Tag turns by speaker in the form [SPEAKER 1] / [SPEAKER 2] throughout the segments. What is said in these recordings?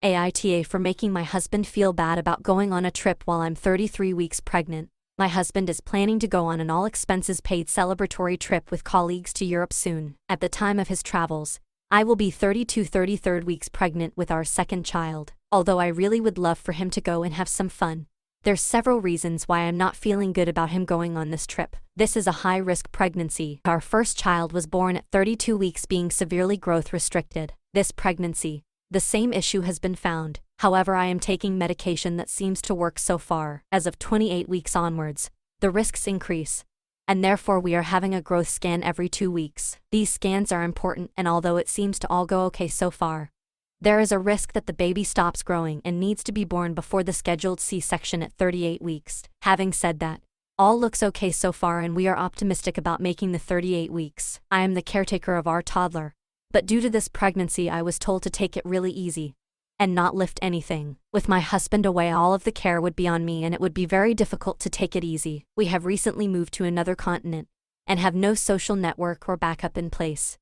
[SPEAKER 1] AITA for making my husband feel bad about going on a trip while I'm 33 weeks pregnant. My husband is planning to go on an all-expenses-paid celebratory trip with colleagues to Europe soon. At the time of his travels, I will be 33rd weeks pregnant with our second child. Although I really would love for him to go and have some fun, there's several reasons why I'm not feeling good about him going on this trip. This is a high-risk pregnancy. Our first child was born at 32 weeks being severely growth restricted. This pregnancy, the same issue has been found. However, I am taking medication that seems to work so far. As of 28 weeks onwards, the risks increase, and therefore we are having a growth scan every 2 weeks. These scans are important, and although it seems to all go okay so far, there is a risk that the baby stops growing and needs to be born before the scheduled C-section at 38 weeks. Having said that, all looks okay so far and we are optimistic about making the 38 weeks. I am the caretaker of our toddler, but due to this pregnancy I was told to take it really easy and not lift anything. With my husband away, all of the care would be on me and it would be very difficult to take it easy. We have recently moved to another continent and have no social network or backup in place.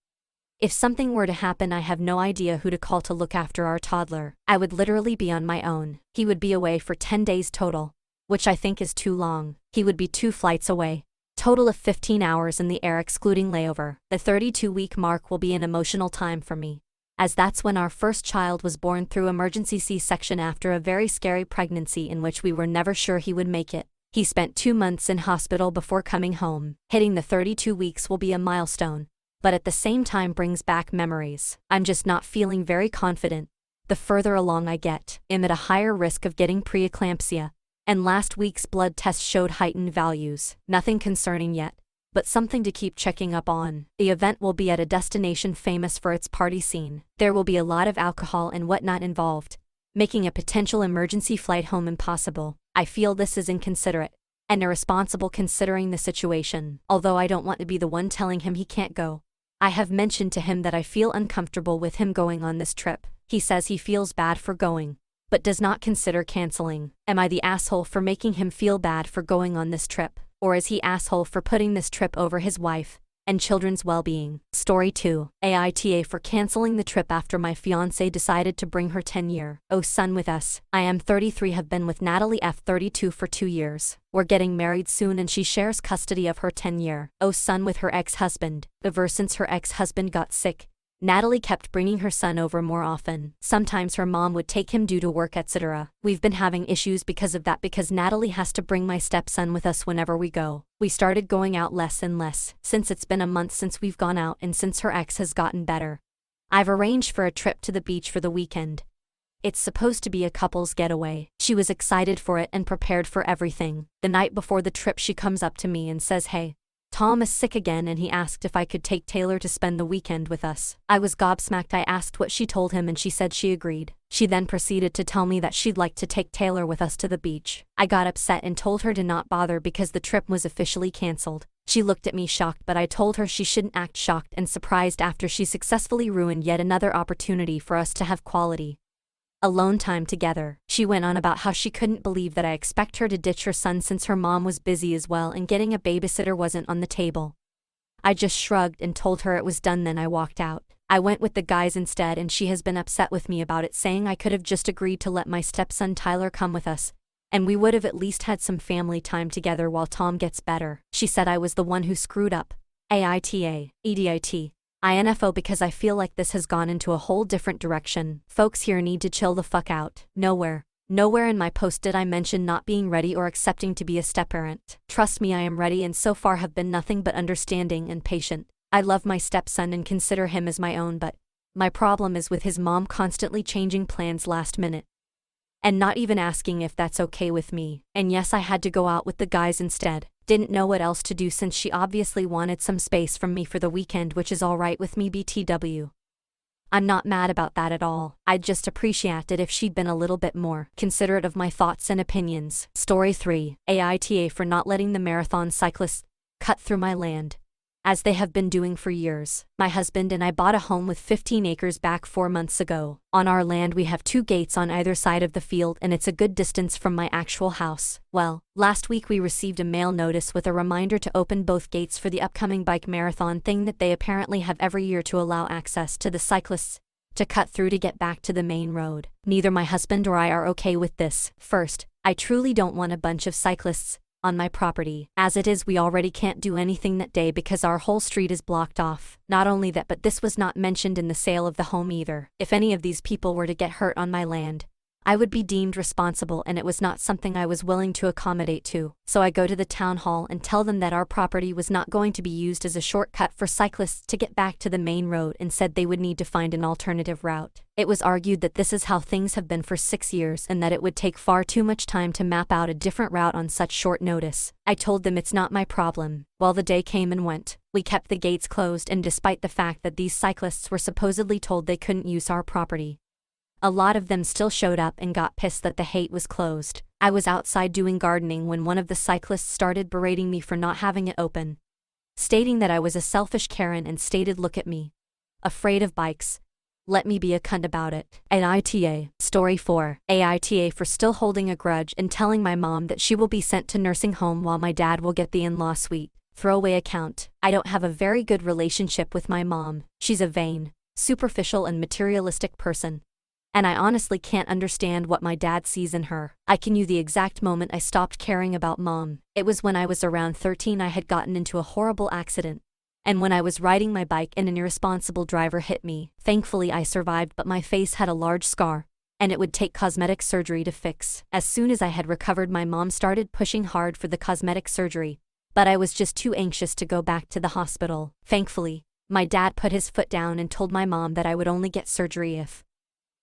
[SPEAKER 1] If something were to happen, I have no idea who to call to look after our toddler. I would literally be on my own. He would be away for 10 days total, which I think is too long. He would be 2 flights away, total of 15 hours in the air excluding layover. The 32-week mark will be an emotional time for me, as that's when our first child was born through emergency C-section after a very scary pregnancy in which we were never sure he would make it. He spent 2 months in hospital before coming home. Hitting the 32 weeks will be a milestone, but at the same time brings back memories. I'm just not feeling very confident. The further along I get, I'm at a higher risk of getting preeclampsia, and last week's blood test showed heightened values. Nothing concerning yet, but something to keep checking up on. The event will be at a destination famous for its party scene. There will be a lot of alcohol and whatnot involved, making a potential emergency flight home impossible. I feel this is inconsiderate and irresponsible considering the situation. Although I don't want to be the one telling him he can't go, I have mentioned to him that I feel uncomfortable with him going on this trip. He says he feels bad for going, but does not consider canceling. Am I the asshole for making him feel bad for going on this trip? Or is he asshole for putting this trip over his wife and children's well-being? Story 2. AITA for canceling the trip after my fiancé decided to bring her 10-year-old son with us. I am 33, have been with Natalie F. 32 for 2 years. We're getting married soon and she shares custody of her 10-year-old son with her ex-husband. Ever since her ex-husband got sick, Natalie kept bringing her son over more often. Sometimes her mom would take him due to work, etc. We've been having issues because of that because Natalie has to bring my stepson with us whenever we go. We started going out less and less since it's been a month since we've gone out and since her ex has gotten better. I've arranged for a trip to the beach for the weekend. It's supposed to be a couple's getaway. She was excited for it and prepared for everything. The night before the trip she comes up to me and says, "Hey, Tom is sick again," and he asked if I could take Taylor to spend the weekend with us. I was gobsmacked. I asked what she told him and she said she agreed. She then proceeded to tell me that she'd like to take Taylor with us to the beach. I got upset and told her to not bother because the trip was officially cancelled. She looked at me shocked, but I told her she shouldn't act shocked and surprised after she successfully ruined yet another opportunity for us to have quality alone time together. She went on about how she couldn't believe that I expect her to ditch her son since her mom was busy as well and getting a babysitter wasn't on the table. I just shrugged and told her it was done, then I walked out. I went with the guys instead and she has been upset with me about it, saying I could have just agreed to let my stepson Tyler come with us, and we would have at least had some family time together while Tom gets better. She said I was the one who screwed up. AITA, EDIT. INFO because I feel like this has gone into a whole different direction. Folks here need to chill the fuck out. Nowhere in my post did I mention not being ready or accepting to be a step-parent. Trust me, I am ready and so far have been nothing but understanding and patient. I love my stepson and consider him as my own, but my problem is with his mom constantly changing plans last minute and not even asking if that's okay with me. And yes, I had to go out with the guys instead. Didn't know what else to do since she obviously wanted some space from me for the weekend, which is alright with me BTW. I'm not mad about that at all. I'd just appreciate it if she'd been a little bit more considerate of my thoughts and opinions. Story 3. AITA for not letting the marathon cyclists cut through my land, as they have been doing for years. My husband and I bought a home with 15 acres back 4 months ago. On our land we have 2 gates on either side of the field and it's a good distance from my actual house. Well, last week we received a mail notice with a reminder to open both gates for the upcoming bike marathon thing that they apparently have every year to allow access to the cyclists to cut through to get back to the main road. Neither my husband or I are okay with this. First, I truly don't want a bunch of cyclists on my property. As it is, we already can't do anything that day because our whole street is blocked off. Not only that, but this was not mentioned in the sale of the home either. If any of these people were to get hurt on my land, I would be deemed responsible, and it was not something I was willing to accommodate to. So I go to the town hall and tell them that our property was not going to be used as a shortcut for cyclists to get back to the main road, and said they would need to find an alternative route. It was argued that this is how things have been for 6 years and that it would take far too much time to map out a different route on such short notice. I told them it's not my problem. Well, the day came and went. We kept the gates closed, and despite the fact that these cyclists were supposedly told they couldn't use our property, a lot of them still showed up and got pissed that the gate was closed. I was outside doing gardening when one of the cyclists started berating me for not having it open, stating that I was a selfish Karen, and stated, "Look at me. Afraid of bikes. Let me be a cunt about it." AITA. Story 4. AITA for still holding a grudge and telling my mom that she will be sent to nursing home while my dad will get the in-law suite. Throwaway account. I don't have a very good relationship with my mom. She's a vain, superficial and materialistic person, and I honestly can't understand what my dad sees in her. I can you the exact moment I stopped caring about mom. It was when I was around 13. I had gotten into a horrible accident, and when I was riding my bike and an irresponsible driver hit me. Thankfully I survived, but my face had a large scar, and it would take cosmetic surgery to fix. As soon as I had recovered, my mom started pushing hard for the cosmetic surgery, but I was just too anxious to go back to the hospital. Thankfully, my dad put his foot down and told my mom that I would only get surgery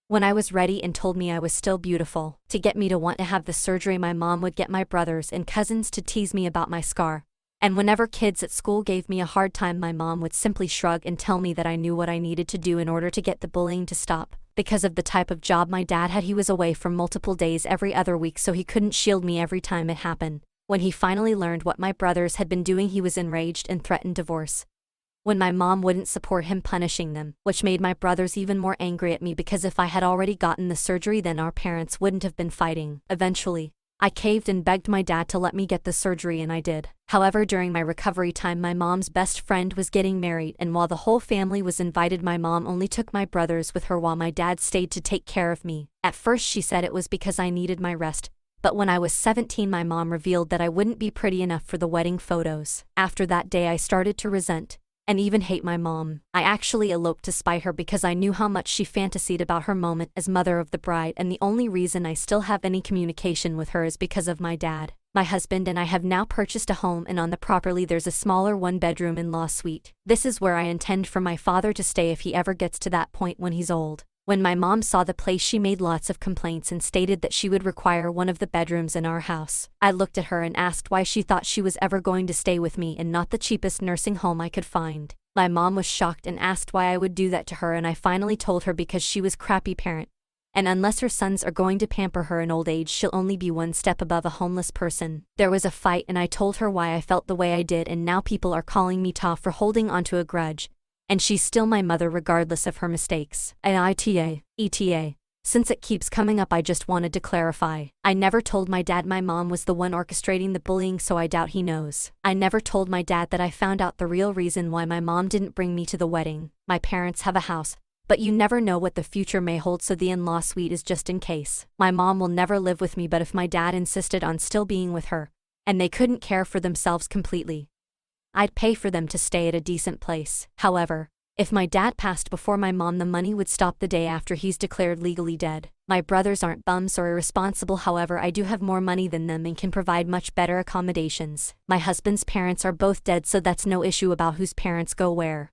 [SPEAKER 1] when I was ready, and told me I was still beautiful. To get me to want to have the surgery, my mom would get my brothers and cousins to tease me about my scar. And whenever kids at school gave me a hard time, my mom would simply shrug and tell me that I knew what I needed to do in order to get the bullying to stop. Because of the type of job my dad had, he was away for multiple days every other week, so he couldn't shield me every time it happened. When he finally learned what my brothers had been doing, he was enraged and threatened divorce. When my mom wouldn't support him punishing them, which made my brothers even more angry at me, because if I had already gotten the surgery, then our parents wouldn't have been fighting. Eventually, I caved and begged my dad to let me get the surgery, and I did. However, during my recovery time, my mom's best friend was getting married, and while the whole family was invited, my mom only took my brothers with her while my dad stayed to take care of me. At first she said it was because I needed my rest, but when I was 17, my mom revealed that I wouldn't be pretty enough for the wedding photos. After that day, I started to resent and even hate my mom. I actually eloped to spite her because I knew how much she fantasied about her moment as mother of the bride, and the only reason I still have any communication with her is because of my dad. My husband and I have now purchased a home, and on the property there's a smaller one-bedroom in-law suite. This is where I intend for my father to stay if he ever gets to that point when he's old. When my mom saw the place, she made lots of complaints and stated that she would require one of the bedrooms in our house. I looked at her and asked why she thought she was ever going to stay with me and not the cheapest nursing home I could find. My mom was shocked and asked why I would do that to her, and I finally told her because she was a crappy parent, and unless her sons are going to pamper her in old age, she'll only be one step above a homeless person. There was a fight, and I told her why I felt the way I did, and now people are calling me tough for holding onto a grudge, and she's still my mother regardless of her mistakes. AITA. ETA. Since it keeps coming up, I just wanted to clarify. I never told my dad my mom was the one orchestrating the bullying, so I doubt he knows. I never told my dad that I found out the real reason why my mom didn't bring me to the wedding. My parents have a house, but you never know what the future may hold, so the in-law suite is just in case. My mom will never live with me, but if my dad insisted on still being with her, and they couldn't care for themselves completely, I'd pay for them to stay at a decent place. However, if my dad passed before my mom, the money would stop the day after he's declared legally dead. My brothers aren't bums or irresponsible, however I do have more money than them and can provide much better accommodations. My husband's parents are both dead, so that's no issue about whose parents go where.